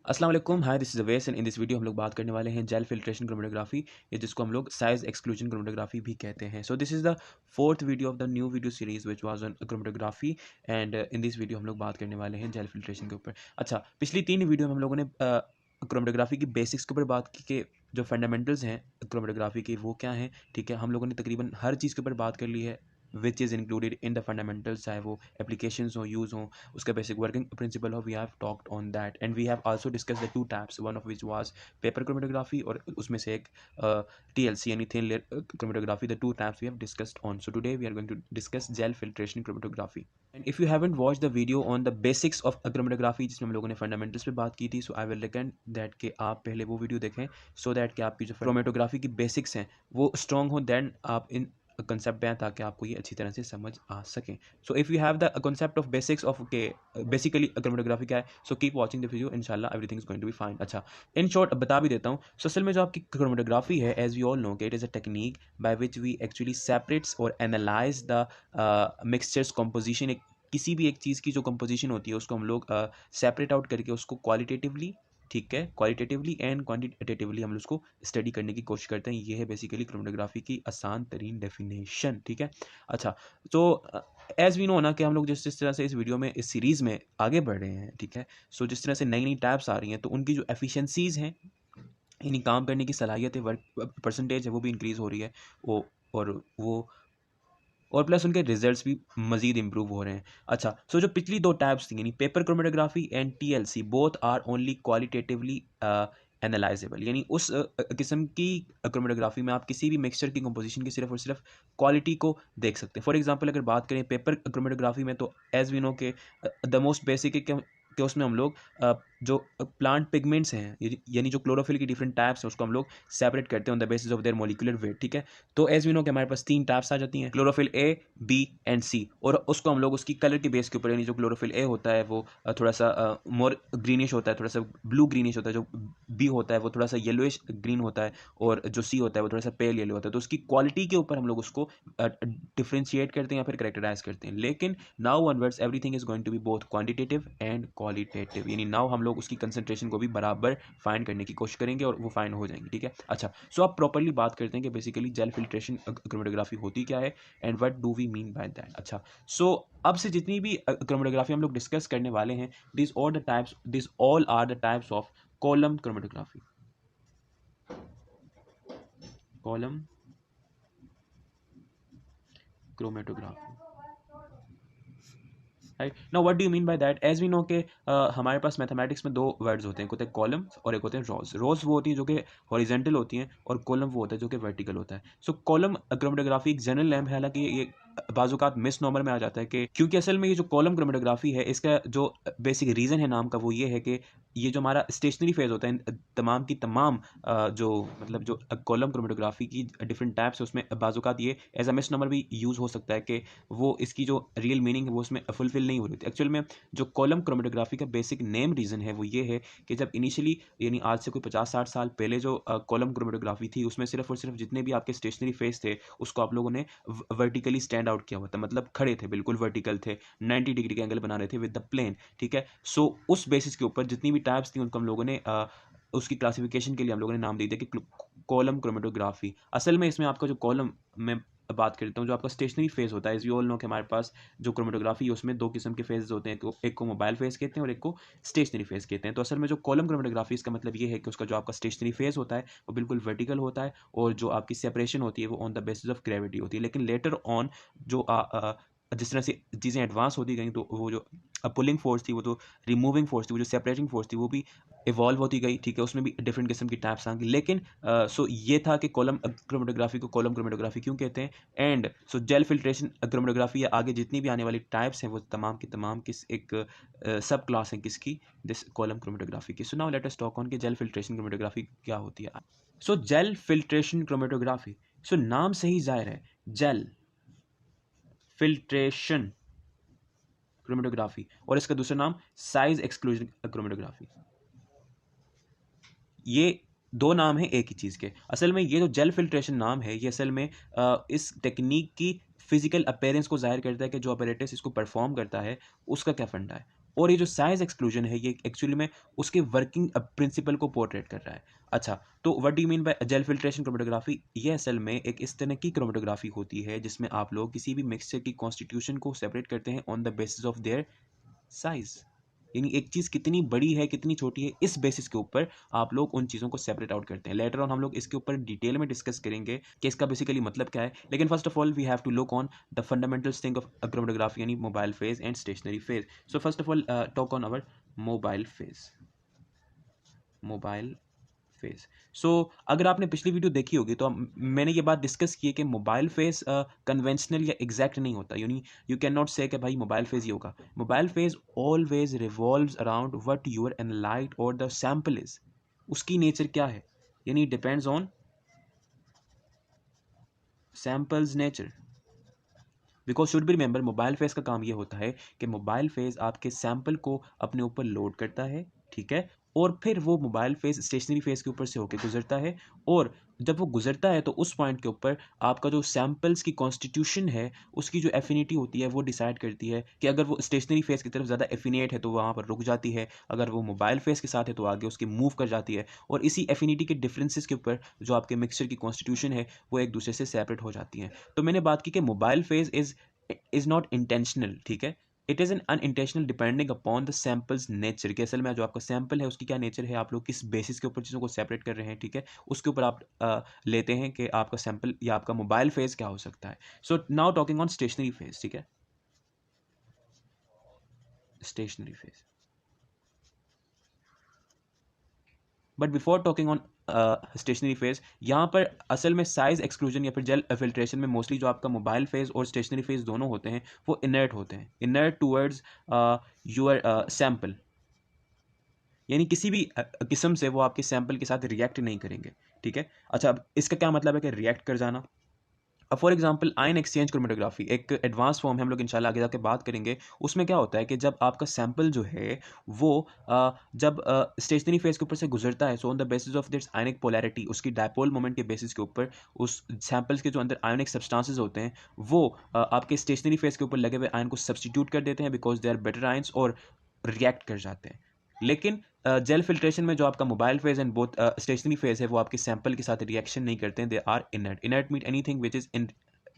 अस्सलाम वालेकुम, hi, this is Awais and in this video हम लोग बात करने वाले हैं जेल फिल्ट्रेशन क्रोमेटोग्राफी या जिसको हम लोग साइज एक्सक्लूजन क्रोमेटोग्राफी भी कहते हैं। So this is the fourth video of the new video series which was on chromatography and in this video हम लोग बात करने वाले हैं जेल फिल्ट्रेशन के ऊपर। अच्छा, पिछली 3 वीडियो में हम लोगों ने क्रोमेटोग्राफी की बेसिक्स के ऊपर बात की कि जो फंडामेंटल्स हैं क्रोमेटोग्राफी के वो क्या हैं, ठीक है। हम लोगों ने तकरीबन हर चीज़ के ऊपर बात कर ली है which is included in the fundamentals, चाहे वो एप्लीकेशंस हो, यूज़ हो, उसका बेसिक वर्किंग प्रिंसिपल हो। We have talked on that and we have also discuss the two types, one of which was paper chromatography और उसमें से एक टीएलसी यानी thin layer chromatography. The two types we have discussed on. So today we are going to discuss gel filtration chromatography and if you haven't watched the video on the basics of chromatography जिसमें हम लोगों ने fundamentals पे बात की थी, सो I will recommend that कि आप पहले वो वीडियो देखें सो दैट कि आपकी जो क्रोमेटोग्राफी की बेसिक्स हैं वो स्ट्रॉन्ग हो, देन आप इन कंसेप्ट पे हैं ताकि आपको ये अच्छी तरह से समझ आ सके। So if you have the concept of basics of के बेसिकली क्रोमेटोग्राफी क्या है, so keep watching the video, इंशाल्लाह everything is going to be fine. अच्छा, इन शॉर्ट बता भी देता हूँ। सो असल में जो आपकी क्रोमेटोग्राफी है, एज वी ऑल नो कि it is a technique by which we actually separates और एनालाइज द मिक्सचर्स कॉम्पोजिशन। एक किसी भी एक चीज़ की जो कंपोजिशन होती है उसको हम लोग सेपरेट आउट करके उसको क्वालिटेटिवली, ठीक है, क्वालिटेटिवली एंड क्वांटिटेटिवली हम उसको स्टडी करने की कोशिश करते हैं। ये है बेसिकली क्रोमेटोग्राफी की आसान तरीन डेफिनेशन, ठीक है। अच्छा, तो एज वी नो ना कि हम लोग जिस जिस तरह से इस वीडियो में इस सीरीज़ में आगे बढ़ रहे हैं, ठीक है। सो जिस तरह से नई नई टैब्स आ रही हैं तो उनकी जो एफिशिएंसीज़ हैं, यानी काम करने की सलाहियत है, वर्क परसेंटेज है, वो भी इंक्रीज़ हो रही है। वो और वो और प्लस उनके रिजल्ट्स भी मज़ीद इंप्रूव हो रहे हैं। अच्छा, सो जो पिछली 2 टैब्स थी यानी paper chromatography and TLC, both are only qualitatively analysable, यानी उस किस्म की क्रोमेटोग्राफी में आप किसी भी मिक्सचर की कंपोजिशन की सिर्फ और सिर्फ क्वालिटी को देख सकते हैं। फॉर एग्जांपल अगर बात करें पेपर क्रोमेटोग्राफी में, तो एज वी नो के द मोस्ट बेसिक है कि उसमें हम लोग जो प्लांट पिगमेंट्स हैं यानी जो क्लोरोफिल की डिफरेंट टाइप्स हैं उसको हम लोग सेपरेट करते हैं on the basis of there molecular weight, ठीक है। तो एज वी नो कि हमारे पास 3 टाइप्स आ जाती हैं, क्लोरोफिल ए, बी एंड सी, और उसको हम लोग उसकी कलर के बेस के ऊपर, यानी जो क्लोरोफिल ए होता है वो थोड़ा सा मोर ग्रीनिश होता है, थोड़ा सा ब्लू ग्रीनिश होता है, जो बी होता है वो थोड़ा सा येलोइश ग्रीन होता है, और जो सी होता है वो थोड़ा सा पेल येलो होता है। तो उसकी क्वालिटी के ऊपर हम लोग उसको डिफ्रेंशिएट करते हैं या फिर करेक्टराइज करते हैं। लेकिन now onwards everything is going to be both quantitative and qualitative, यानी नाउ हम लोग उसकी कंसंट्रेशन को भी बराबर फाइंड करने की कोशिश करेंगे और वो फाइंड हो जाएंगे, ठीक है। अच्छा, सो आप प्रॉपर्ली बात करते हैं कि बेसिकली जेल फिल्ट्रेशन क्रोमेटोग्राफी होती क्या है and what do we mean by that. अच्छा, सो अब से जितनी भी क्रोमेटोग्राफी हम लोग डिस्कस करने वाले हैं, this all are the types of column chromatography. Column chromatography, right. Now what do you mean by that? As we know के हमारे पास मैथमेटिक्स में 2 वर्ड्स होते हैं, एक होते हैं कॉलम्स और एक होते हैं रॉज। रॉज वो होती हैं जो कि हॉरिजेंटल होती हैं और कॉलम वो होता है जो कि वर्टिकल होता है। सो कॉलम क्रोमेटोग्राफी एक जनरल नेम है, हालांकि ये बाजुकात मिस नॉमर में आ जाता है कि क्योंकि असल में ये जो कॉलम क्रोमेटोग्राफी है इसका जो बेसिक रीज़न है नाम का वो ये है कि ये जो हमारा स्टेशनरी फेज होता है, तमाम की तमाम जो मतलब जो कॉलम क्रोमेटोग्राफी की डिफरेंट टाइप्स है उसमें बाजुकात ये एज अ मिस नंबर भी यूज़ हो सकता है कि वो इसकी जो रियल मीनिंग है वो उसमें फुलफिल नहीं हो रही थी। एक्चुअल में जो कॉलम क्रोमेटोग्राफी का बेसिक नेम रीज़न है वो ये है कि जब इनिशियली यानी आज से कोई 50-60 साल पहले जो कॉलम क्रोमेटोग्राफी थी उसमें सिर्फ और सिर्फ जितने भी आपके स्टेशनरी फेस थे उसको आप लोगों ने वर्टिकली स्टैंड आउट किया हुआ था, मतलब खड़े थे, बिल्कुल वर्टिकल थे, 90 डिग्री के एंगल बना रहे थे विद द प्लेन, ठीक है। सो उस बेसिस के ऊपर जितनी भी टाइप्स थी उनको हम लोगों ने उसकी क्लासिफिकेशन के लिए हम लोगों ने नाम दे दिया कि कॉलम क्रोमेटोग्राफी। असल में इसमें आपका जो कॉलम में बात करता हूँ, जो आपका स्टेशनरी फेज होता है, इज वी ऑल नो कि हमारे पास जो क्रोमेटोग्राफी है उसमें 2 किस्म के फेजेस होते हैं, एक को मोबाइल फेज कहते हैं और एक को स्टेशनरी फेज कहते हैं। तो असल में जो कॉलम क्रोमेटोग्राफी इसका मतलब ये है कि उसका जो आपका स्टेशनरी फेज होता है वो बिल्कुल वर्टिकल होता है और जो आपकी सेपरेशन होती है वो on the basis of gravity होती है। लेकिन लेटर ऑन जो जिस तरह से चीज़ें एडवांस होती गई तो वो जो पुलिंग फोर्स थी, वो जो रिमूविंग फोर्स थी, वो जो सेपरेटिंग फोर्स थी वो भी इवॉल्व होती गई, ठीक है। उसमें भी डिफरेंट किस्म की टाइप्स आ गई। लेकिन सो ये था कि कॉलम क्रोमेटोग्राफी को कॉलम क्रोमेटोग्राफी क्यों कहते हैं, and so gel filtration chromatography या आगे जितनी भी आने वाली टाइप्स हैं वो तमाम की तमाम किस एक सब क्लास हैं किसकी, दिस कॉलम क्रोमेटोग्राफी की। So now let us talk on कि जेल फिल्ट्रेशन क्रोमेटोग्राफी क्या होती है। सो जेल फिल्ट्रेशन क्रोमेटोग्राफी, सो नाम से ही जाहिर है, जेल फिल्ट्रेशन क्रोमेटोग्राफी, और इसका दूसरा नाम साइज एक्सक्लूजन क्रोमेटोग्राफी। ये 2 नाम हैं एक ही चीज़ के। असल में ये जो जेल फिल्ट्रेशन नाम है ये असल में इस टेक्निक की फिजिकल अपीयरेंस को जाहिर करता है कि जो अपैरेटस इसको परफॉर्म करता है उसका क्या फंडा है। और ये जो साइज एक्सक्लूजन है ये एक्चुअली में उसके वर्किंग प्रिंसिपल को पोर्ट्रेट कर रहा है। अच्छा, तो what do you mean by gel filtration chromatography? ये असल में एक इस तरह की क्रोमेटोग्राफी होती है जिसमें आप लोग किसी भी मिक्सचर की कॉन्स्टिट्यूशन को सेपरेट करते हैं on the basis of their size. यानी एक चीज़ कितनी बड़ी है कितनी छोटी है इस बेसिस के ऊपर आप लोग उन चीज़ों को सेपरेट आउट करते हैं। लेटर ऑन हम लोग इसके ऊपर डिटेल में डिस्कस करेंगे कि इसका बेसिकली मतलब क्या है, लेकिन first of all we have to look on the fundamentals thing of chromatography यानी mobile phase and stationary phase. So first of all talk on our mobile phase. Mobile phase. So अगर आपने पिछली video देखी होगी तो मैंने ये बात डिस्कस की है कि मोबाइल फेज कन्वेंशनल या एग्जैक्ट नहीं होता। यानी यू कैन नॉट से कि भाई मोबाइल फेज ही होगा। Mobile phase always revolves around what your analyte और द सैंपल इज। उसकी नेचर क्या है, यानी depends on samples nature. Because should be remember mobile phase का काम ये होता है कि मोबाइल फेज आपके सैंपल को अपने ऊपर लोड करता है, ठीक है, और फिर वो मोबाइल फेज स्टेशनरी फेज के ऊपर से होकर गुजरता है। और जब वो गुजरता है तो उस पॉइंट के ऊपर आपका जो सैंपल्स की कॉन्स्टिट्यूशन है उसकी जो एफिनिटी होती है वो डिसाइड करती है कि अगर वो स्टेशनरी फेज की तरफ ज़्यादा एफिनेट है तो वहाँ पर रुक जाती है, अगर वो मोबाइल फेज के साथ है तो आगे उसकी मूव कर जाती है। और इसी एफिनिटी के डिफरेंसेस के ऊपर जो आपके मिक्सचर की कॉन्स्टिट्यूशन है वो एक दूसरे से सेपरेट हो जाती हैं। तो मैंने बात की कि mobile phase is not intentional, ठीक है, it is an unintentional depending upon the samples nature. कि असल में जो आपका सैम्पल है उसकी क्या नेचर है, आप लोग किस बेसिस के ऊपर चीज़ों को सेपरेट कर रहे हैं, ठीक है, उसके ऊपर आप लेते हैं कि आपका सैम्पल या आपका मोबाइल फेज क्या हो सकता है। So now talking on stationary phase, ठीक है, stationary phase. But before talking on stationary phase, यहाँ पर असल में साइज एक्सक्लूजन या फिर जेल फिल्ट्रेशन में मोस्टली जो आपका मोबाइल फेज और स्टेशनरी फेज दोनों होते हैं वो इनर्ट होते हैं, इनर्ट टूवर्ड्स योर सैम्पल। यानी किसी भी किस्म से वो आपके सैंपल के साथ रिएक्ट नहीं करेंगे, ठीक है। अच्छा, अब इसका क्या मतलब है कि रिएक्ट कर जाना। अब for example ion exchange chromatography एक एडवांस फॉर्म है, हम लोग इंशाल्लाह आगे जाके बात करेंगे। उसमें क्या होता है कि जब आपका सैंपल जो है वो जब स्टेशनरी फेज के ऊपर से गुजरता है, so on the basis of its ionic polarity, उसकी डायपोल मोमेंट के बेसिस के ऊपर उस सैंपल्स के जो अंदर आयोनिक सब्सटेंसेस होते हैं वो आपके स्टेशनरी फेज के ऊपर लगे हुए आयन को सब्सटीट्यूट कर देते हैं because they are better ions और रिएक्ट कर जाते हैं। लेकिन जेल फिल्ट्रेशन में जो आपका mobile phase and both stationary phase है वो आपके सैंपल के साथ रिएक्शन नहीं करते हैं, they are inert. Inert mean anything which is in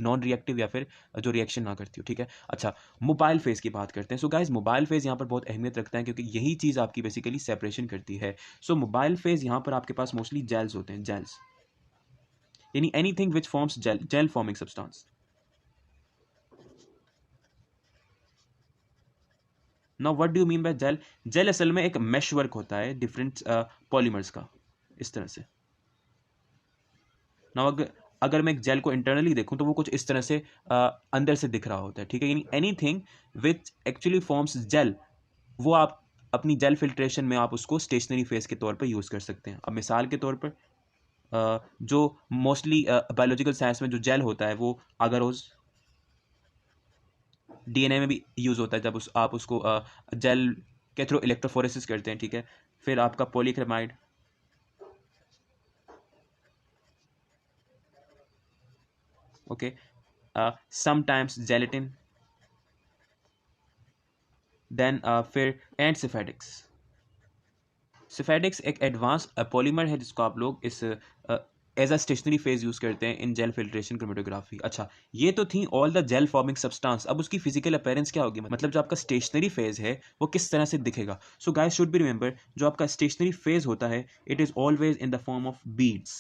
non reactive या फिर जो रिएक्शन ना करती हो, ठीक है। अच्छा, मोबाइल फेज की बात करते हैं। सो गाइज मोबाइल फेज यहाँ पर बहुत अहमियत रखता है क्योंकि यही चीज़ आपकी बेसिकली सेपरेशन करती है। सो मोबाइल फेज यहाँ पर आपके पास मोस्टली जेल्स होते हैं, जेल्स यानी anything which forms gel, gel forming substance. Now what do you mean by gel? Gel असल में एक मेश वर्क होता है डिफरेंट पॉलीमर्स का, इस तरह से। नाउ अगर मैं एक जेल को इंटरनली देखूं तो वो कुछ इस तरह से अंदर से दिख रहा होता है, ठीक है, यानी anything which actually forms gel वो आप अपनी जेल फिल्ट्रेशन में आप उसको स्टेशनरी फेज के तौर पर यूज़ कर सकते हैं। अब मिसाल के तौर पर जो मोस्टली बायोलॉजिकल साइंस में जो जेल होता है वो अगरोज, डीएनए में भी यूज़ होता है जब आप उसको जेल के थ्रू इलेक्ट्रोफोरेसिस करते हैं, ठीक है। फिर आपका polyacrylamide, okay, sometimes gelatin, then फिर एंड सिफेडिक्स। सिफेडिक्स एक एडवांस पॉलीमर है जिसको आप लोग इस as a stationary phase use करते हैं इन जेल फिल्ट्रेशन क्रोमेटोग्राफी। अच्छा, ये तो थी all the gel forming substance. अब उसकी फिजिकल अपीयरेंस क्या होगी, मतलब जो आपका स्टेशनरी फेज है वो किस तरह से दिखेगा। So guys should be remember जो आपका स्टेशनरी फेज होता है it is always in the form of beads.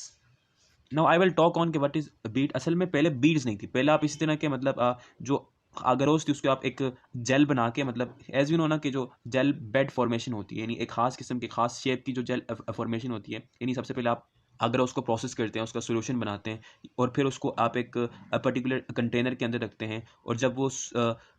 Now I will talk on के व्हाट इज बीड। असल में पहले बीड्स नहीं थी, पहले आप इसी तरह के मतलब जो अगरोस थी उसको आप एक जेल बना के, मतलब एज यू नो ना कि जो जेल बेड फॉर्मेशन होती है यानी एक खास किस्म की खास शेप की जो जेल फॉर्मेशन होती है, यानी सबसे पहले आप अगर उसको प्रोसेस करते हैं, उसका सोल्यूशन बनाते हैं और फिर उसको आप एक पर्टिकुलर कंटेनर के अंदर रखते हैं और जब वो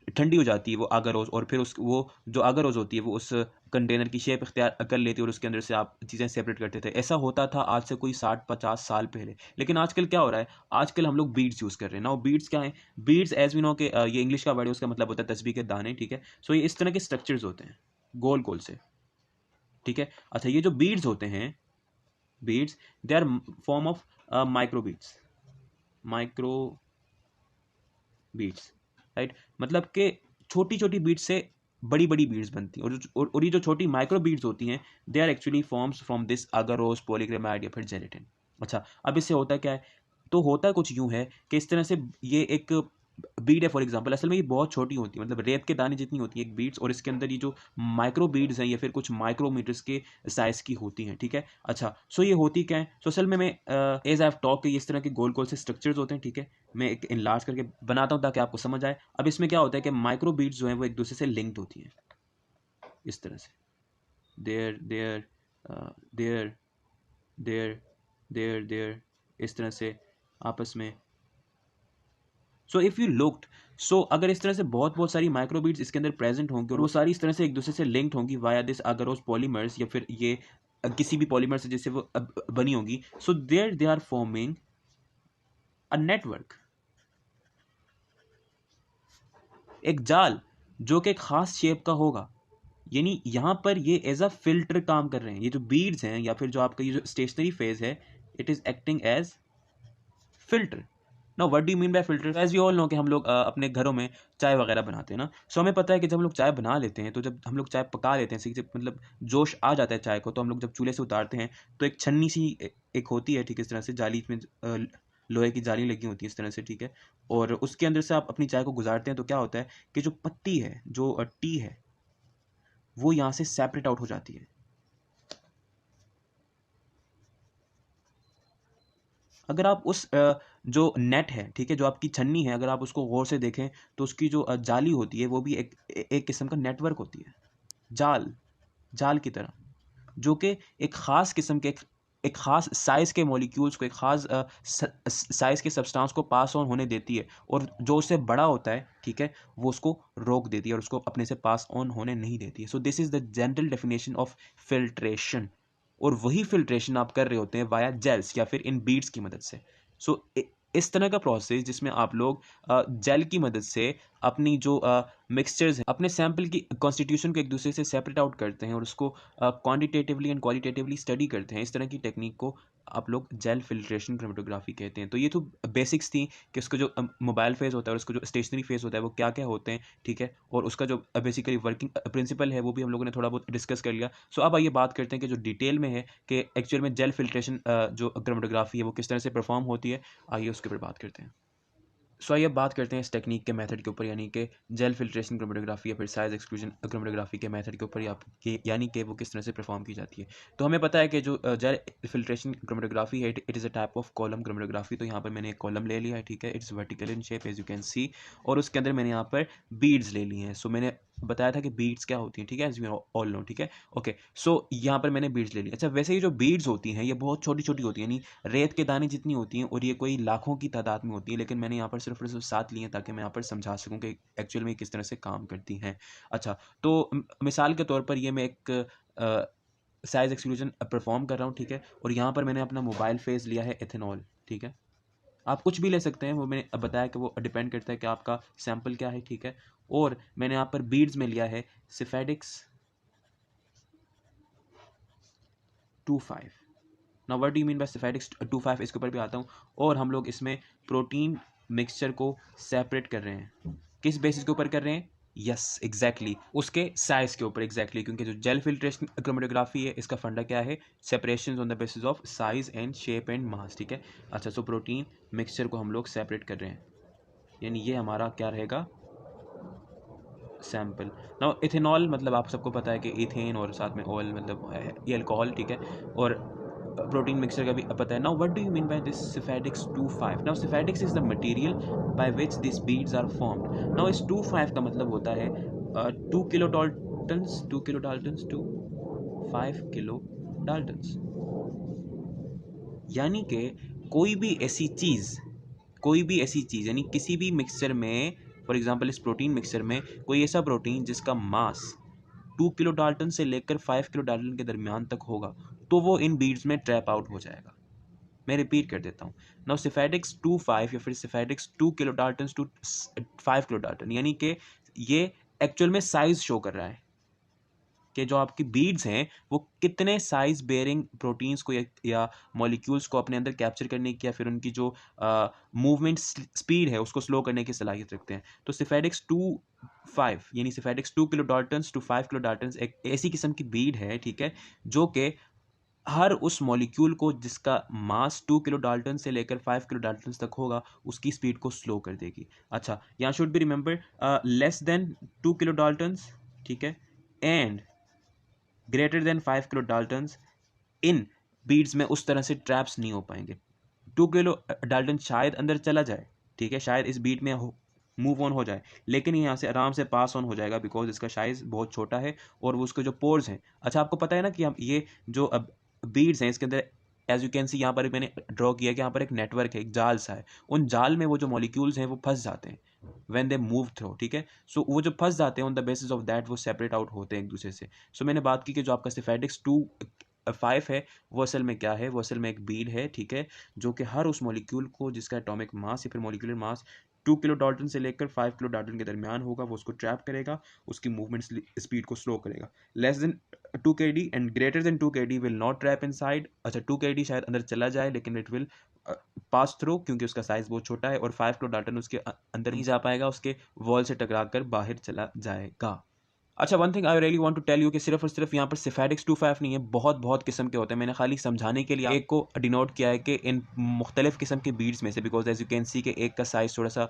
ठंडी हो जाती है वो आगरोज, और फिर उस वो जो आगरोज होती है वो उस कंटेनर की शेप इख्तियार कर लेती है और उसके अंदर से आप चीज़ें सेपरेट करते थे। ऐसा होता था आज से कोई 60-50 साल पहले। लेकिन आजकल क्या हो रहा है, आजकल हम लोग बीड्स यूज़ कर रहे हैं। नाउ बीड्स क्या है, बीड्स एज वी नो के ये इंग्लिश का वर्ड है, उसका मतलब होता है तस्बीह के दाने, ठीक है। सो ये इस तरह के स्ट्रक्चर्स होते हैं गोल गोल से, ठीक है। अच्छा, ये जो बीड्स होते हैं, beads they are form of micro beads, micro beads, right, मतलब कि छोटी छोटी बीड्स से बड़ी बड़ी बीड्स बनती हैं, और ये जो छोटी माइक्रो बीड्स होती हैं they are actually forms from this agarose, polyacrylamide या फिर जेलेटिन। अच्छा, अब इससे होता क्या है, तो होता कुछ यूँ है कि इस तरह से ये एक बीड है फॉर एग्जांपल, असल में ये बहुत छोटी होती है, मतलब रेत के दाने जितनी होती है एक बीड्स, और इसके अंदर ये जो माइक्रो बीड्स हैं या फिर कुछ माइक्रोमीटर्स के साइज की होती हैं, ठीक है। अच्छा, सो ये होती क्या है, सो असल में मैं एज आई हैव टॉक इस तरह के गोल गोल से स्ट्रक्चर्स होते हैं, ठीक है। मैं एक इनलार्ज करके बनाता हूँ ताकि आपको समझ आए। अब इसमें क्या होता है कि माइक्रो बीड्स जो हैं वो एक दूसरे से लिंक्ड होती हैं इस तरह से, there there there there there there, इस तरह से आपस में। So if you looked, so अगर इस तरह से बहुत बहुत सारी माइक्रोबीट्स इसके अंदर प्रेजेंट होंगे और वो सारी इस तरह से एक दूसरे से लिंक्ड होंगी वाया दिस अगरोस पॉलीमर्स, या फिर ये किसी भी पॉलीमर से जिससे वो बनी होंगी, so there they are forming a network, एक जाल जो कि एक खास शेप का होगा। यानी यहाँ पर ये एज अ फिल्टर काम कर रहे हैं, ये जो बीड्स हैं या फिर जो आपका ये जो स्टेशनरी फेज है, it is acting as filter. Now what do you mean by filter? As we all know कि हम लोग अपने घरों में चाय वगैरह बनाते हैं ना, सो हमें पता है कि जब हम लोग चाय बना लेते हैं, तो जब हम लोग चाय पका लेते हैं, जब मतलब जोश आ जाता है चाय को, तो हम लोग जब चूल्हे से उतारते हैं तो एक छन्नी सी एक होती है, ठीक है, इस तरह से जाली में लोहे की जाली लगी होती है इस तरह से, ठीक है। और उसके अंदर से आप अपनी चाय को गुजारते हैं, तो क्या होता है कि जो पत्ती है, जो टी है, वो यहाँ से सेपरेट आउट हो जाती है। अगर आप उस जो नेट है, ठीक है, जो आपकी छन्नी है, अगर आप उसको गौर से देखें तो उसकी जो जाली होती है वो भी एक किस्म का नेटवर्क होती है, जाल, जाल की तरह, जो कि एक ख़ास किस्म के एक ख़ास साइज़ के मॉलिक्यूल्स को, एक ख़ास साइज़ के सब्सटेंस को पास ऑन होने देती है, और जो उससे बड़ा होता है, ठीक है, वो उसको रोक देती है और उसको अपने से पास ऑन होने नहीं देती है। So this is the general definition of filtration, और वही फिल्ट्रेशन आप कर रहे होते हैं वाया जेल्स या फिर इन बीड्स की मदद से। सो इस तरह का प्रोसेस जिसमें आप लोग जेल की मदद से अपनी जो मिक्सचर्स हैं, अपने सैंपल की कॉन्स्टिट्यूशन को एक दूसरे से सेपरेट आउट करते हैं और उसको क्वांटिटेटिवली एंड क्वालिटेटिवली स्टडी करते हैं। इस तरह की टेक्निक को आप लोग जेल फिल्ट्रेशन क्रोमेटोग्राफी कहते हैं। तो ये तो बेसिक्स थी कि उसका जो मोबाइल फेज़ होता है और उसका जो स्टेशनरी फेज़ होता है वो क्या क्या होते हैं, ठीक है, और उसका जो बेसिकली वर्किंग प्रिंसिपल है वो भी हम लोगों ने थोड़ा बहुत डिस्कस कर लिया। सो अब आइए बात करते हैं कि जो डिटेल में है कि एक्चुअल में जेल फिल्ट्रेशन जो क्रोमेटोग्राफी है वो किस तरह से परफॉर्म होती है, आइए उसके ऊपर बात करते हैं। सो आइए अब बात करते हैं इस टेक्निक के मेथड के ऊपर, यानी कि जेल फिल्ट्रेशन क्रोमेटोग्राफी या फिर साइज एक्सक्लूजन क्रोमेटोग्राफी के मेथड के ऊपर, यानी कि वो किस तरह से परफॉर्म की जाती है। तो हमें पता है कि जो जेल फिल्ट्रेशन क्रोमेटोग्राफी है, it is a type of column chromatography. तो यहाँ पर मैंने एक कॉलम ले लिया है, ठीक है, it's vertical in shape as you can see, और उसके अंदर मैंने यहाँ पर बीड्स ले ली हैं। सो मैंने बताया था कि बीड्स क्या होती हैं, ठीक है, एज यू ऑल नो, ठीक है, ओके। सो यहाँ पर मैंने बीड्स ले ली। अच्छा, वैसे ये जो बीड्स होती हैं ये बहुत छोटी छोटी होती हैं, यानी रेत के दाने जितनी होती हैं, और ये कोई लाखों की तादाद में होती है, लेकिन मैंने यहाँ पर सिर्फ 7 लिए हैं ताकि मैं यहाँ पर समझा सकूँ कि एक्चुअल में किस तरह से काम करती हैं। अच्छा, तो मिसाल के तौर पर ये मैं एक साइज एक्सक्लूजन परफॉर्म कर रहा हूँ, ठीक है, और यहाँ पर मैंने अपना मोबाइल फेज लिया है एथेनॉल, ठीक है। आप कुछ भी ले सकते हैं, वो मैंने अब बताया कि वो डिपेंड करता है कि आपका सैंपल क्या है, ठीक है। और मैंने यहाँ पर बीड्स में लिया है Sephadex 25। Now what do you mean by Sephadex 25, इसके ऊपर भी आता हूँ। और हम लोग इसमें प्रोटीन मिक्सचर को सेपरेट कर रहे हैं, किस बेसिस के ऊपर कर रहे हैं? यस, एग्जैक्टली, उसके साइज के ऊपर, एग्जैक्टली, क्योंकि जो जेल फिल्ट्रेशन क्रोमेटोग्राफी है इसका फंडा क्या है? Separation on the basis of size and shape and mass, ठीक है। अच्छा, सो प्रोटीन मिक्सचर को हम लोग सेपरेट कर रहे हैं, यानी ये हमारा क्या रहेगा? सैंपल। नाउ इथेनॉल मतलब आप सबको पता है कि इथेन और साथ में ऑयल मतलब ये अल्कोहल, ठीक है। और प्रोटीन मिक्सचर का भी पता है। Now what do you mean by this Sephadex 25? Now Sephadex is the material by which this beads are formed. Now इस 25 का मतलब होता है 2 kilo daltons, 2 kilo daltons to 5 kilo daltons, यानी कि कोई भी ऐसी चीज़, कोई भी ऐसी चीज़, यानी किसी भी मिक्सचर में, फॉर एग्जांपल इस प्रोटीन मिक्सचर में कोई ऐसा प्रोटीन जिसका मास 2 किलो डाल्टन से लेकर 5 किलो डाल्टन के दरमियान तक होगा, तो वो इन बीड्स में ट्रैप आउट हो जाएगा। मैं रिपीट कर देता हूँ। नाउ सिफेडिक्स 25 या फिर Sephadex 2 kilo dalton to 5 kilo dalton, यानी कि ये एक्चुअल में साइज शो कर रहा है, कि जो आपकी बीड्स हैं वो कितने साइज बेयरिंग प्रोटीन्स को या मॉलिक्यूल्स को अपने अंदर कैप्चर करने की या फिर उनकी जो मूवमेंट स्पीड है उसको स्लो करने की सलाहियत रखते हैं। तो सिफेडिक्स 2.5 यानी Sephadex 2 kilo daltons to 5 kilo daltons एक ऐसी किस्म की बीड है, ठीक है, जो कि हर उस मॉलिक्यूल को जिसका मास 2 किलो डाल्टन से लेकर 5 किलो डाल्टन तक होगा उसकी स्पीड को स्लो कर देगी। अच्छा, यहाँ should be remember less than 2 kilo Dalton's, ठीक है, and greater than 5 kilo Dalton's in beads में उस तरह से ट्रैप्स नहीं हो पाएंगे। 2 किलो डाल्टन शायद अंदर चला जाए, ठीक है, शायद इस बीट में मूव ऑन हो जाए, लेकिन यहाँ से आराम से पास ऑन हो जाएगा बिकॉज इसका साइज बहुत छोटा है और वो उसके जो पोर्स हैं। अच्छा, आपको पता है ना कि हम ये जो अब बीड्स हैं इसके अंदर एज यू कैन सी यहाँ पर मैंने ड्रॉ किया कि यहाँ पर एक नेटवर्क है, एक जाल सा है, उन जाल में वो जो मॉलिक्यूल्स हैं वो फंस जाते हैं व्हेन दे मूव थ्रू, ठीक है। सो वो जो फंस जाते हैं on the basis of that वो सेपरेट आउट होते हैं एक दूसरे से। सो मैंने बात की कि जो आपका सिफेडिक्स 2.5 है वो असल में क्या है, वो असल में एक बीड है, ठीक है, जो कि हर उस मॉलिक्यूल को जिसका एटॉमिक मास या फिर मॉलिक्यूलर मास 2 किलो डाल्टन से लेकर 5 किलो डाल्टन के दरमियान होगा, वो उसको ट्रैप करेगा, उसकी मूवमेंट स्पीड को स्लो करेगा। Less than 2 kd and greater than 2 kd will not trap inside. अच्छा, 2 kd शायद अंदर चला जाए लेकिन इट विल पास थ्रू क्योंकि उसका साइज बहुत छोटा है, और 5 किलो डाल्टन उसके अंदर नहीं जा पाएगा, उसके वॉल से टकरा कर बाहर चला जाएगा। अच्छा, one thing I really want to tell you कि सिर्फ और सिर्फ यहाँ पर सिफेडिक्स 2.5 नहीं है, बहुत बहुत किस्म के होते हैं। मैंने खाली समझाने के लिए एक को डिनोट किया है कि इन मुख्तलिफ किस्म के बीड्स में से, because as you can see कि एक का साइज़ थोड़ा सा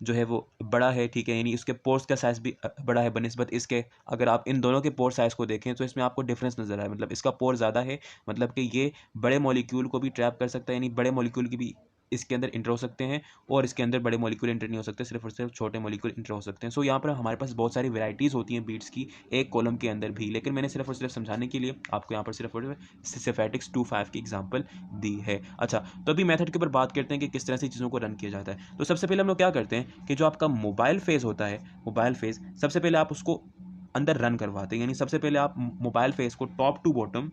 जो है वो बड़ा है, ठीक है, यानी उसके पोर्स का साइज़ भी बड़ा है बनिस्बत इसके। अगर आप इन दोनों के पोर साइज़ को देखें तो इसमें आपको डिफरेंस नज़र आए, मतलब इसका पोर ज़्यादा है, मतलब कि ये बड़े मॉलिक्यूल को भी ट्रैप कर सकता है, यानी बड़े मॉलिक्यूल की भी इसके अंदर इंटर हो सकते हैं, और इसके अंदर बड़े मॉलिक्यूल इंटर नहीं हो सकते, सिर्फ और सिर्फ छोटे मॉलिक्यूल इंटर हो सकते हैं। सो यहाँ पर हमारे पास बहुत सारी वेराइटीज़ होती हैं बीड्स की एक कॉलम के अंदर भी, लेकिन मैंने सिर्फ और सिर्फ समझाने के लिए आपको यहाँ पर सिर्फ और सिर्फ सिफेटिक्स 2.5 की एग्जांपल दी है। अच्छा, तो अभी मेथड के ऊपर बात करते हैं कि किस तरह से चीज़ों को रन किया जाता है। तो सबसे पहले हम लोग क्या करते हैं कि जो आपका मोबाइल फेज़ होता है, मोबाइल फेज़ सबसे पहले आप उसको अंदर रन करवाते हैं, यानी सबसे पहले आप मोबाइल फेज़ को टॉप टू बॉटम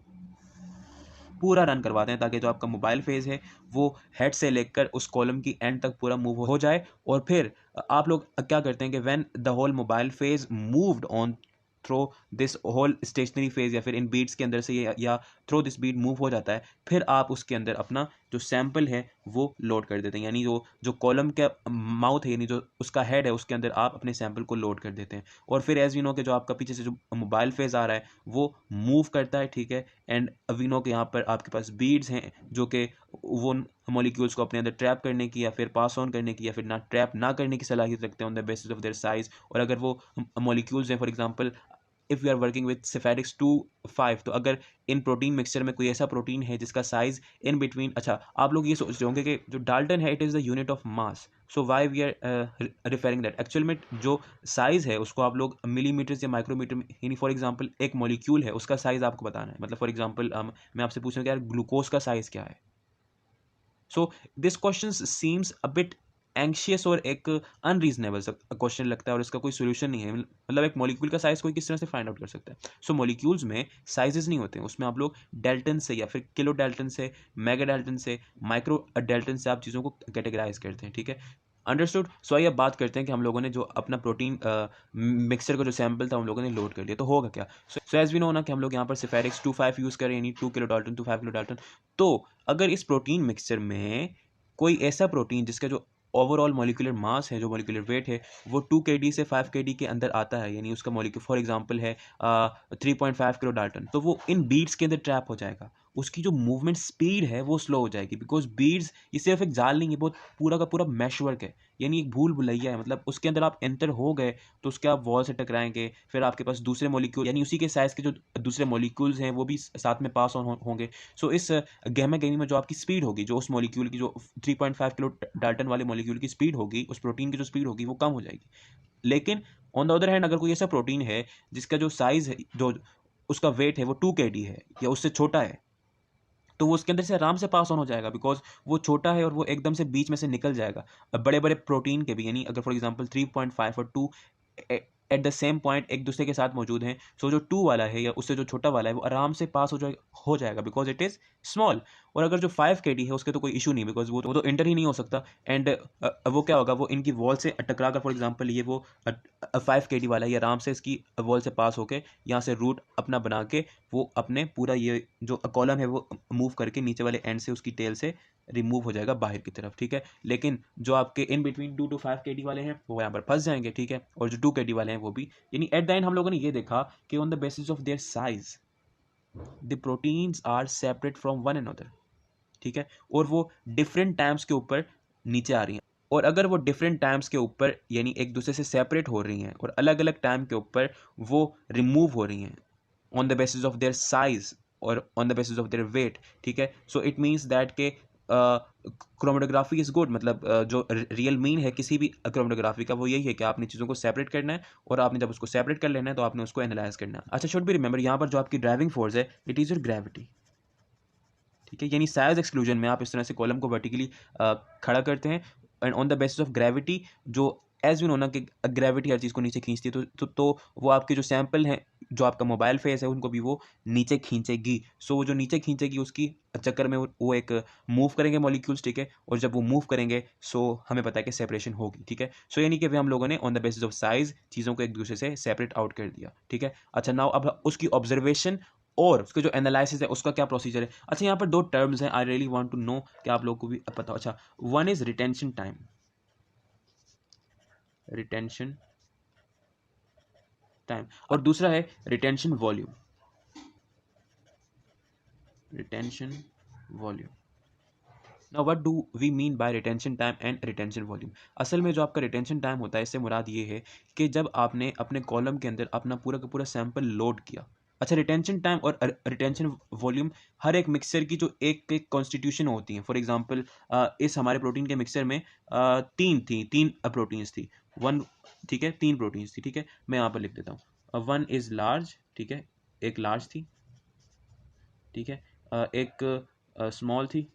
पूरा रन करवाते हैं ताकि जो आपका मोबाइल फेज़ है वो हेड से लेकर उस कॉलम की एंड तक पूरा मूव हो जाए। और फिर आप लोग क्या करते हैं कि when the whole mobile phase moved on through this whole stationary phase, या फिर इन बीट्स के अंदर से या थ्रो दिस बीट मूव हो जाता है, फिर आप उसके अंदर अपना जो सैंपल है वो लोड कर देते हैं, यानी जो कॉलम का माउथ है, यानी जो उसका हेड है, उसके अंदर आप अपने सैंपल को लोड कर देते हैं। और फिर एज वी नो कि जो आपका पीछे से जो मोबाइल फेज आ रहा है वो मूव करता है, ठीक है, एंड वी नो कि यहाँ पर आपके पास बीड्स हैं जो कि वो मॉलिक्यूल्स को अपने अंदर ट्रैप करने की या फिर पास ऑन करने की या फिर ना ट्रैप ना करने की सलाहियत रखते हैं on the basis of their size. और अगर वो मॉलिक्यूल्स हैं, for example if you are working with Sephadex 2.5, तो अगर इन प्रोटीन मिक्सचर में कोई ऐसा प्रोटीन है जिसका साइज इन बिटवीन, अच्छा आप लोग ये सोच रहे होंगे कि जो डाल्टन है it is the unit of mass, so why we are referring that, actual में जो साइज़ है उसको आप लोग मिलीमीटर या माइक्रोमीटर में, यानी फॉर एग्जांपल एक मॉलिक्यूल है उसका साइज़ आपको बताना है, मतलब फॉर एग्जांपल मैं आपसे पूछ रहा हूँ कि यार ग्लूकोज का साइज़ क्या है। So this question seems a bit anxious और एक अनरीजनेबल क्वेश्चन लगता है और इसका कोई सोल्यूशन नहीं है, मतलब एक मॉलिक्यूल का साइज कोई किस तरह से फाइंड आउट कर सकता है। सो मॉलिक्यूल्स में साइजेस नहीं होते हैं, उसमें आप लोग डेल्टन से या फिर किलो डेल्टन से, मेगा डेल्टन से, माइक्रो डेल्टन से आप चीज़ों को कैटेगराइज करते हैं, ठीक है, अंडरस्टूड। सो आइए अब बात करते हैं कि हम लोगों ने जो अपना प्रोटीन मिक्सचर का जो सैंपल था हम लोगों ने लोड कर लिया, तो होगा क्या। सो एज वी नो ना कि हम लोग यहाँ पर सिफेरिक्स 2.5 यूज़ करें, यानी 2 kilo dalton to 5 kilo dalton. तो अगर इस प्रोटीन मिक्सचर में कोई ऐसा प्रोटीन जिसका जो ओवरऑल मॉलिक्यूलर मास है, जो मॉलिक्यूलर वेट है, वो 2 kd से 5 kd के अंदर आता है, यानी उसका मॉलिक्यूल फॉर एग्जांपल है 3.5 किलो डाल्टन, तो वो इन बीड्स के अंदर ट्रैप हो जाएगा, उसकी जो मूवमेंट स्पीड है वो स्लो हो जाएगी, बिकॉज बीड्स ये सिर्फ एक जाल नहीं है, बहुत पूरा का पूरा मैश वर्क है, यानी एक भूल भुलैया है, मतलब उसके अंदर आप एंटर हो गए तो उसके आप वॉल से टकराएंगे, फिर आपके पास दूसरे मॉलिक्यूल यानी उसी के साइज के जो दूसरे मॉलिक्यूल्स हैं वो भी साथ में पास ऑन होंगे। सो इस गहमा गहमी में जो आपकी स्पीड होगी, जो उस मॉलिक्यूल की जो 3.5 किलो डाल्टन वाले मॉलिक्यूल की स्पीड होगी, उस प्रोटीन की जो स्पीड होगी वो कम हो जाएगी। लेकिन ऑन द अदर हैंड अगर कोई ऐसा प्रोटीन है जिसका जो साइज है, जो उसका वेट है वो 2 kd है या उससे छोटा है, तो वो उसके अंदर से आराम से पास ऑन हो जाएगा, बिकॉज वो छोटा है और वो एकदम से बीच में से निकल जाएगा। अब बड़े बड़े प्रोटीन के भी, यानी अगर फॉर एग्जांपल 3.5 और 2 एट द सेम पॉइंट एक दूसरे के साथ मौजूद हैं, सो जो 2 वाला है या उससे जो छोटा वाला है वो आराम से पास हो जाएगा बिकॉज इट इज़ स्मॉल। और अगर जो 5 kd है उसके तो कोई इशू नहीं, बिकॉज वो तो इंटर ही नहीं हो सकता। एंड वो क्या होगा, वो इनकी वॉल से टकरा कर, फॉर एग्जाम्पल ये वो 5 kd वाला है, ये आराम से इसकी वॉल से पास होके यहाँ से रूट अपना बना के वो अपने पूरा ये जो कॉलम है वो मूव करके नीचे वाले एंड से उसकी टेल से रिमूव हो जाएगा बाहर की तरफ, ठीक है। लेकिन जो आपके इन बिटवीन 2 to 5 kd वाले हैं वो यहाँ पर फंस जाएंगे, ठीक है। और जो 2 kd वाले हैं वो भी, यानी एट द एंड हम लोगों ने ये देखा कि on the basis of their size the proteins are separate from one another, ठीक है। और वो डिफरेंट टाइम्स के ऊपर नीचे आ रही हैं। और अगर वो डिफरेंट टाइम्स के ऊपर यानी एक दूसरे से सेपरेट हो रही हैं और अलग अलग टाइम के ऊपर वो रिमूव हो रही हैं on the basis of their size और on the basis of their weight, ठीक है। सो इट मीन्स दैट के क्रोमेटोग्राफी इज गुड, मतलब जो रियल मीन है किसी भी क्रोमेटोग्राफी का वो यही है कि आपने चीज़ों को सेपरेट करना है और आपने जब उसको सेपरेट कर लेना है तो आपने उसको एनालाइज करना है। अच्छा, शुड बी रिमेंबर यहाँ पर जो आपकी ड्राइविंग फोर्स है इट इज़ योर ग्रेविटी, ठीक है। यानी साइज एक्सक्लूजन में आप इस तरह से कॉलम को वर्टिकली खड़ा करते हैं and on the basis of gravity, जो एज यू नो ना कि ग्रेविटी हर चीज़ को नीचे खींचती है, तो वो आपके जो सैंपल हैं, जो आपका मोबाइल फेस है, उनको भी वो नीचे खींचेगी। सो वो जो नीचे खींचेगी उसकी चक्कर में वो एक मूव करेंगे मॉलिक्यूल्स, ठीक है। और जब वो मूव करेंगे सो हमें पता है कि सेपरेशन होगी, ठीक है। सो यानी कि हम लोगों ने on the basis of size चीज़ों को एक दूसरे से सेपरेट आउट कर दिया, ठीक है। अच्छा, नाउ अब उसकी ऑब्जर्वेशन और उसके जो एनालिसिस है उसका क्या प्रोसीजर है। अच्छा, यहाँ पर 2 टर्म्स हैं, I really want to know कि आप लोगों को भी पता हो। अच्छा, one is retention time, retention time, और दूसरा है retention volume, retention volume. Now what do we mean by retention time and retention volume. असल में जो आपका रिटेंशन टाइम होता है इससे मुराद ये है कि जब आपने अपने कॉलम के अंदर अपना पूरा का पूरा सैंपल लोड किया। अच्छा, रिटेंशन टाइम और रिटेंशन वॉल्यूम हर एक मिक्सचर की जो एक एक कॉन्स्टिट्यूशन होती है। फॉर एग्जांपल इस हमारे प्रोटीन के मिक्सचर में तीन प्रोटीन्स थी, वन, ठीक है, 3 प्रोटीन्स थी, ठीक है। मैं यहाँ पर लिख देता हूँ, वन इज लार्ज, ठीक है, एक लार्ज थी, ठीक है, एक स्मॉल थी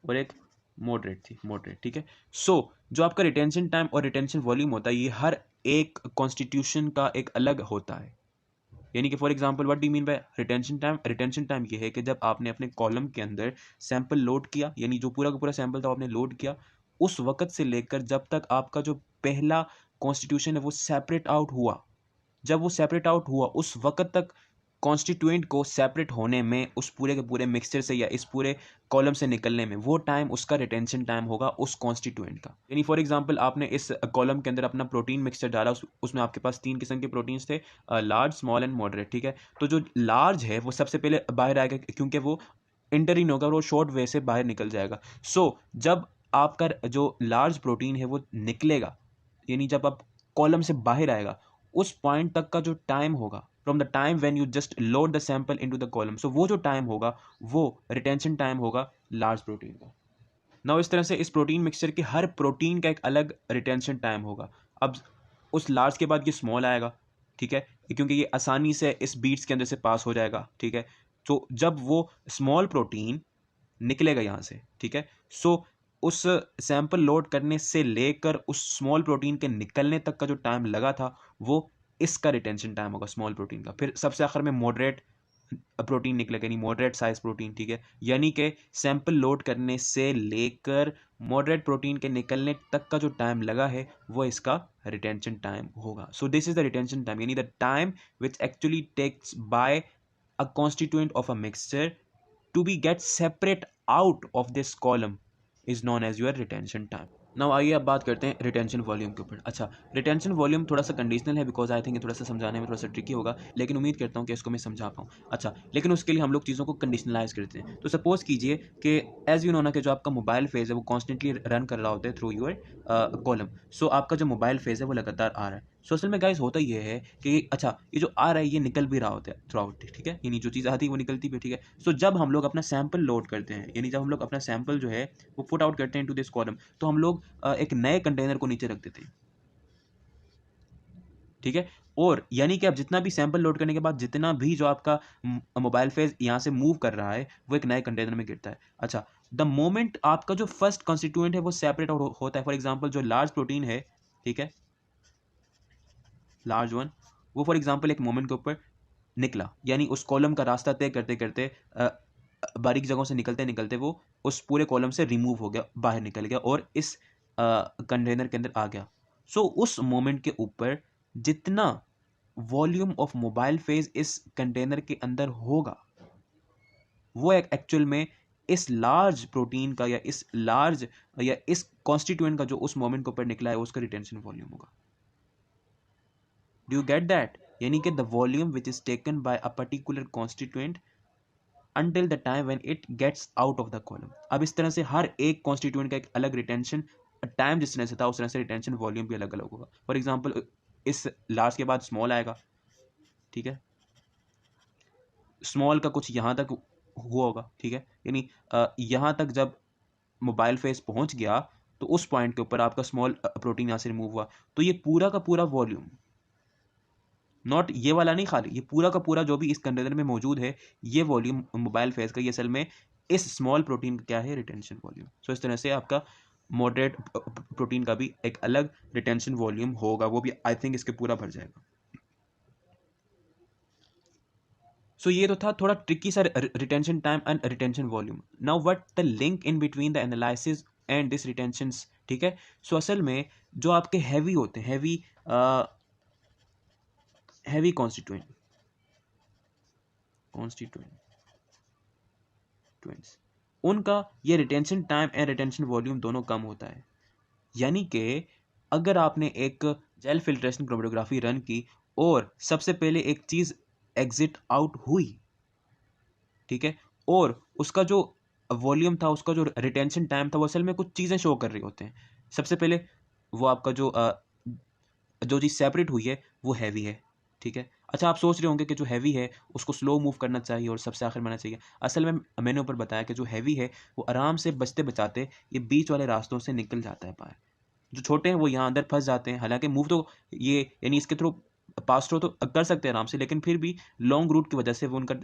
और एक मॉडरेट थी, मॉडरेट, ठीक है। सो जो आपका रिटेंशन टाइम और रिटेंशन वॉल्यूम होता है ये हर एक कॉन्स्टिट्यूशन का एक अलग होता है। यानी कि for example what do mean by retention time, retention time ये है कि जब आपने अपने कॉलम के अंदर सैंपल लोड किया, यानी जो पूरा का पूरा सैंपल था आपने लोड किया, उस वक्त से लेकर जब तक आपका जो पहला कॉन्स्टिट्यूशन है वो सेपरेट आउट हुआ, जब वो सेपरेट आउट हुआ उस वक्त तक कॉन्स्टिट्यूएंट को सेपरेट होने में, उस पूरे के पूरे मिक्सचर से या इस पूरे कॉलम से निकलने में, वो टाइम उसका रिटेंशन टाइम होगा उस कॉन्स्टिट्यूएंट का। यानी फॉर एग्जांपल आपने इस कॉलम के अंदर अपना प्रोटीन मिक्सचर डाला, उसमें आपके पास 3 किस्म के प्रोटीन्स थे, लार्ज, स्मॉल एंड मॉडरेट, ठीक है। तो जो लार्ज है वो सबसे पहले बाहर आएगा क्योंकि वो इंटर इन होगा, वो शॉर्ट वे से बाहर निकल जाएगा। सो जब आपका जो लार्ज प्रोटीन है वो निकलेगा, यानी जब आप कॉलम से बाहर आएगा, उस पॉइंट तक का जो टाइम होगा from the time when you just load the sample into the column, so वो जो टाइम होगा वो रिटेंशन टाइम होगा लार्ज प्रोटीन का। नाउ इस तरह से इस प्रोटीन मिक्सचर के हर प्रोटीन का एक अलग रिटेंशन टाइम होगा। अब उस लार्ज के बाद ये स्मॉल आएगा, ठीक है, क्योंकि ये आसानी से इस बीट्स के अंदर से पास हो जाएगा, ठीक है। तो जब वो स्मॉल प्रोटीन निकलेगा यहाँ से, ठीक है, सो उस सैंपल लोड करने से लेकर उस स्मॉल प्रोटीन के निकलने तक का जो टाइम लगा था वो इसका रिटेंशन टाइम होगा स्मॉल प्रोटीन का। फिर सबसे आखिर में मॉडरेट प्रोटीन निकलेगा, यानी मॉडरेट साइज प्रोटीन, ठीक है। यानी कि सैंपल लोड करने से लेकर मॉडरेट प्रोटीन के निकलने तक का जो टाइम लगा है वो इसका रिटेंशन टाइम होगा। So this is the retention time, यानी the time which actually takes by a constituent of a mixture to be get separate out of this column is known as your retention time. Now आइए अब बात करते हैं retention volume के ऊपर। अच्छा, retention volume थोड़ा सा कंडीशनल है बिकॉज आई थिंक थोड़ा सा समझाने में थोड़ा सा ट्रिकी होगा, लेकिन उम्मीद करता हूँ कि इसको मैं समझा पाऊँ। अच्छा, लेकिन उसके लिए हम लोग चीज़ों को कंडीशनलाइज करते हैं। तो सपोज कीजिए कि एज यू नो ना कि जो आपका मोबाइल फेज़ है वो कॉन्स्टेंटली रन कर रहा होता है थ्रू योर कॉलम। सो आपका जो मोबाइल फेज़ है वो लगातार आ रहा है। सो असल में गाइस होता ये है कि अच्छा ये जो आ रहा है ये निकल भी रहा होता है थ्रू आउट, ठीक है, यानी जो चीज़ आती है वो निकलती भी, ठीक है। सो जब हम लोग अपना सैंपल लोड करते हैं, यानी जब हम लोग अपना सैंपल जो है वो पुट आउट करते हैं टू दिस कॉलम, तो हम लोग एक नए कंटेनर को नीचे रख देते हैं, ठीक है। और यानी कि अब जितना भी सैंपल लोड करने के बाद जितना भी जो आपका मोबाइल फेज यहाँ से मूव कर रहा है वो एक नए कंटेनर में गिरता है। अच्छा, द मोमेंट आपका जो फर्स्ट कॉन्स्टिट्यूएंट है वो सेपरेट होता है, फॉर एग्जाम्पल जो लार्ज प्रोटीन है, ठीक है, लार्ज वन, वो फॉर एग्जांपल एक मोमेंट के ऊपर निकला, यानी उस कॉलम का रास्ता तय करते करते बारीक जगहों से निकलते निकलते वो उस पूरे कॉलम से रिमूव हो गया, बाहर निकल गया और इस कंटेनर के अंदर आ गया। सो उस मोमेंट के ऊपर जितना वॉल्यूम ऑफ मोबाइल फेज इस कंटेनर के अंदर होगा, वो एक एक्चुअल में इस लार्ज प्रोटीन का या इस लार्ज या इस कॉन्स्टिट्यूएंट का जो उस मोमेंट के ऊपर निकला है उसका रिटेंशन वॉल्यूम होगा। Do you get that? यानी कि the volume which is taken by a particular constituent until the time when it gets out of the column। अब इस तरह से हर एक कॉन्स्टिट्यूएंट का एक अलग रिटेंशन टाइम जिस तरह से था उस तरह से रिटेंशन वॉल्यूम भी अलग अलग होगा। फॉर एग्जांपल इस लार्ज के बाद स्मॉल आएगा, ठीक है, स्मॉल का कुछ यहाँ तक हुआ होगा, ठीक है, यानी यहाँ तक जब मोबाइल फेस पहुंच गया तो उस पॉइंट के ऊपर आपका स्मॉल प्रोटीन यहाँ से रिमूव हुआ, तो ये पूरा का पूरा वॉल्यूम, नॉट ये वाला नहीं, खाली ये पूरा का पूरा जो भी इस कंटेनर में मौजूद है, ये वॉल्यूम मोबाइल फेस का, ये असल में इस स्मॉल प्रोटीन का क्या है, रिटेंशन वॉल्यूम। सो इस तरह से आपका मॉडरेट प्रोटीन का भी एक अलग रिटेंशन वॉल्यूम होगा, वो भी आई थिंक इसके पूरा भर जाएगा। सो ये तो था थोड़ा ट्रिकी सा retention time and retention volume. Now what the link in between the analysis and this retentions, ठीक है। सो असल में जो आपके हैवी होते हैं, हैवी कॉन्स्टिट्यूएंट्स उनका ये retention time and retention volume दोनों कम होता है। यानी कि अगर आपने एक जेल फिल्ट्रेशन क्रोमेटोग्राफी रन की और सबसे पहले एक चीज एग्जिट आउट हुई, ठीक है, और उसका जो वॉल्यूम था, उसका जो रिटेंशन टाइम था, वो असल में कुछ चीजें शो कर रहे होते हैं। सबसे पहले वो आपका जो चीज सेपरेट हुई है वो हैवी है, ठीक है। अच्छा, आप सोच रहे होंगे कि जो हैवी है उसको स्लो मूव करना चाहिए और सबसे आखिर में आना चाहिए। असल में मैंने ऊपर बताया कि जो हैवी है वो आराम से बचते बचाते ये बीच वाले रास्तों से निकल जाता है बाहर। जो छोटे हैं वो यहाँ अंदर फंस जाते हैं, हालांकि मूव तो ये यानी इसके थ्रू पास थ्रू तो कर सकते हैं आराम से, लेकिन फिर भी लॉन्ग रूट की वजह से वो उनका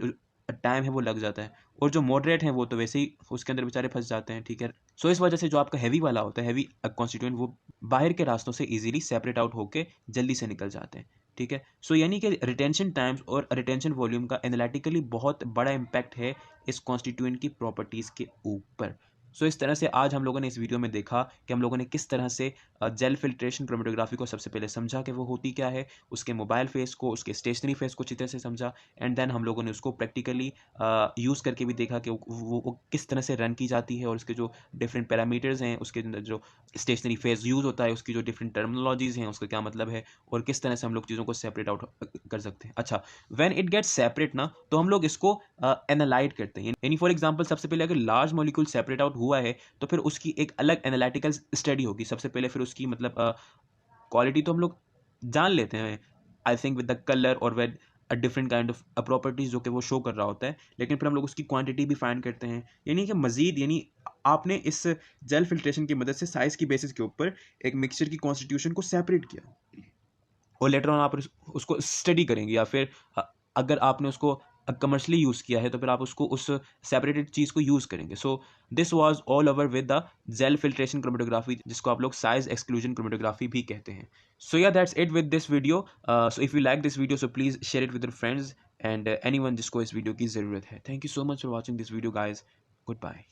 टाइम है वो लग जाता है। और जो मॉडरेट हैं वो तो वैसे ही उसके अंदर बेचारे फंस जाते हैं, ठीक है। सो इस वजह से जो आपका हैवी वाला होता है, हैवी कॉन्स्टिट्यूएंट, वो बाहर के रास्तों से इजीली सेपरेट आउट होकर जल्दी से निकल जाते हैं, ठीक है। सो यानी कि रिटेंशन टाइम्स और रिटेंशन वॉल्यूम का एनालिटिकली बहुत बड़ा इम्पैक्ट है इस कॉन्स्टिट्यूएंट की प्रॉपर्टीज़ के ऊपर। सो इस तरह से आज हम लोगों ने इस वीडियो में देखा कि हम लोगों ने किस तरह से जेल फिल्ट्रेशन क्रोमेटोग्राफी को सबसे पहले समझा कि वो होती क्या है, उसके मोबाइल फेस को, उसके स्टेशनरी फेस को अच्छी तरह से समझा, एंड देन हम लोगों ने उसको प्रैक्टिकली यूज़ करके भी देखा कि वो किस तरह से रन की जाती है और उसके जो डिफरेंट पैरामीटर्स हैं, उसके अंदर जो स्टेशनरी फेस यूज़ होता है, उसकी जो डिफरेंट टर्मिनोलॉजीज़ हैं, उसका क्या मतलब है, और किस तरह से हम लोग चीज़ों को सेपरेट आउट कर सकते हैं। अच्छा, व्हेन इट गेट्स सेपरेट ना, तो हम लोग इसको एनालाइट करते हैं। यानी फॉर एग्जांपल सबसे पहले अगर लार्ज मॉलिक्यूल सेपरेट आउट हुआ है तो फिर उसकी एक अलग एनालिटिकल स्टडी होगी सबसे पहले, फिर उसकी मतलब क्वालिटी तो हम लोग जान लेते हैं I think with the colour और with a different kind of properties जो कि वो शो कर रहा होता है, लेकिन फिर हम लोग उसकी क्वांटिटी भी फाइंड करते हैं। यानी कि मजीद, यानी आपने इस जेल फिल्ट्रेशन की मदद से साइज की बेसिस के ऊपर एक मिक्सचर की कॉन्स्टिट्यूशन को सेपरेट किया और लेटर ऑन आप उसको स्टडी करेंगे, या फिर अगर आपने उसको कमर्शली यूज़ किया है तो फिर आप उसको उस सेपरेटेड चीज़ को यूज़ करेंगे। So this was all over with the gel filtration chromatography, जिसको आप लोग साइज एक्सक्लूजन क्रोमेटोग्राफी भी कहते हैं। सो या that's it with this video. So if you like this video so please share it with your friends and anyone जिसको इस video की ज़रूरत है। Thank you so much for watching this video guys. Good bye.